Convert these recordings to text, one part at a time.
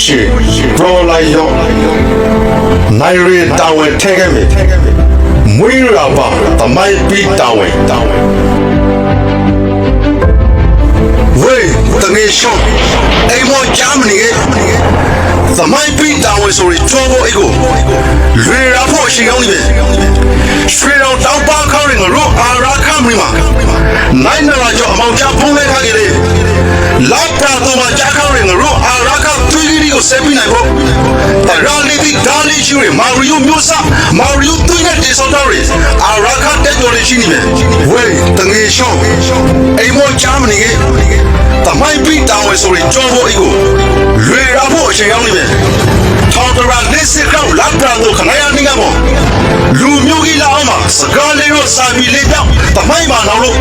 ရှိပေါ်လိုက်ရောနိုင်ရတောင်းဝဲထဲခဲ့ပြီမွေးရပါသမိုင်းပြီးတောင်းဝဲဝေးတငယ်ရှောင်းအိမ်မောဂျာမနီသမိုင်းပြီးတောင်းဝဲဆိုရင်ကျော်ဖို့အိကိုလွေရဖို့ရှိကောင်းနေပြီရွှေတော်တောင်းပါခေါင်းရင်ရောအာရာခမီမှာနိုင်နာကြောအမောင်ချဖုံးလိုက်ခဲ့တယ်လောက်တာတော့ကြားခေါင်းရင်ရောအာရာခသွေးကြီးကိုဆက်ပြီးနိုင်ဖို့တရာလီဒီဒါလီရှိရမာရီယိုမျိုးစားမာရီယိုသွေးနဲ့တေဆော်တော်ရီအာရာခတက်တော်လေးရှိနေမယ်ဝေးတငယ်ရှောင်းအိမ်မောဂျာမနီတမိုင်းပြီးတောင်းဝဲဆိုရင်ကျော်ဖို့အိကိုလွေရဖို့အချိန်ရောက်နေပြီထောင်တရာလက်စစ်ကောက်လက်ပရာတို့ခဏရနေကမောလူမျိုးကြီးလာအောင်မှာစကားလေးတော့စာပြီးလေးပြောင်းတမိုင်းပါတော့လို့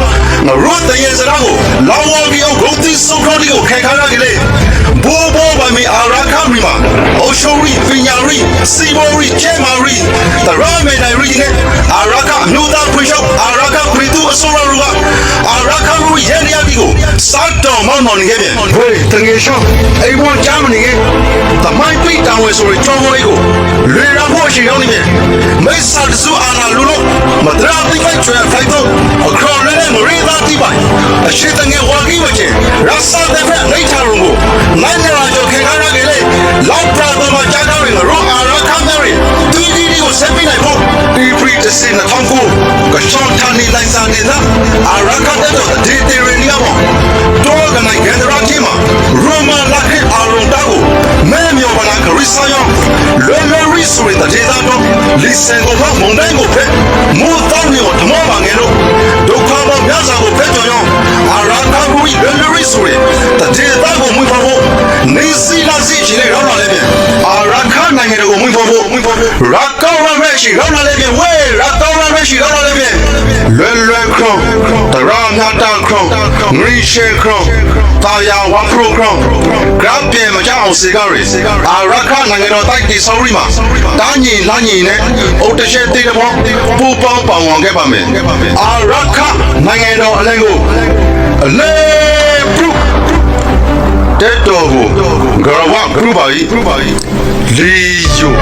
ငရောတရေစရာကိုလောင်းဝပြီးအောင်ဂုတ်တိစုံခေါ်ဒီကိုခဲခါရကလေးဘိုးဘိုးပါမီအာရာခမီမှာအိုရှိုရီပညာရီစီဘောရီချေမာရီတရာမေနိုင်ရီနဲ့အာရာခအမျိုးသားဖွေးရှောက်အာရာခပရီတူအစိုးရကအာရာခရူရဲရပြီးကိုစားတော်မောင်းမောင်းနေခဲ့ပြန်ဟေးတငယ်ရှောင်းအိမ်ပေါ်ဂျာမနီတမိုင်းပြီးတောင်းဝဲဆိုရင်ကျော်မိုးကိုလွေရဖို့ရှိရောက်နေပြန်မိတ်ဆာစုအာနာလူလို့မဒရာတိပိုက်ချွဲဖိုက်တော့အခရောလဲမရီသာတိပိုက်အရှိတငယ်ဝါကြီးဝချင်းရဆာတဲ့ဖက်နေချရုံကိုနိုင်နေရာကျော်ခေခါရကလေးလောက်ပရာတော့မကြားတော့ရင်ရောအာရာခမရီတူဒီဒီကိုဆက်ပြီးနိုင်ဖို့ဒီပရီတစင်ထောင်းကိုကရှောင်းထန်နေလိုက်စားနေတာအာရာခတဲ့တော့ဒီတီရနီယာမောတော့ကနိုင်ကန်ဒရာကြီးမှာရိုမာလာခေအာရုံတာကိုမဲမြော်ပါလာခရစ်ဆာယောလွယ်လွယ်ရီဆိုတဲ့ဒေသတော့လီဆန်ကိုမုန်တိုင်းကိုဖက်မိုးတောင်းမျိုးဓမောပါငယ်လို့ဒုက္ခပေါင်းများစွာကိုဖက်ကြော်ရောအာရာခဘူရီလွယ်လွယ်ရီဆိုတဲ့ဒေသကိုမွေးဖို့နေစီလာစီချင်တဲ့ရောက်လာလေပြန်အာရာခနိုင်ငံကိုမွေးဖို့ရာကောရမဲရှိရောက်လာလေပြန်ဝေးရာကောရမဲရှိရောက်လာလေပြန်လွယ်လွယ်ခရုံးတရာမြတ်တာခရုံးငရီရှေခရုံးတာယာဝါခရုံးခရုံးဂရပ်ပြေမကြောက်အောင်စေကားရီအာရာခနိုင်ငံတော်တိုက်တီဆော်ရီမှာတာညီလာညီနဲ့အုတ်တရှဲတေးတော်ပူပေါင်းပောင်ဝင်ခဲ့ပါမယ်အာရာခနိုင်ငံတော်အလင်းကိုအလဲပရုတက်တော်ကိုဂရဝဂရုပါကြီးလီယို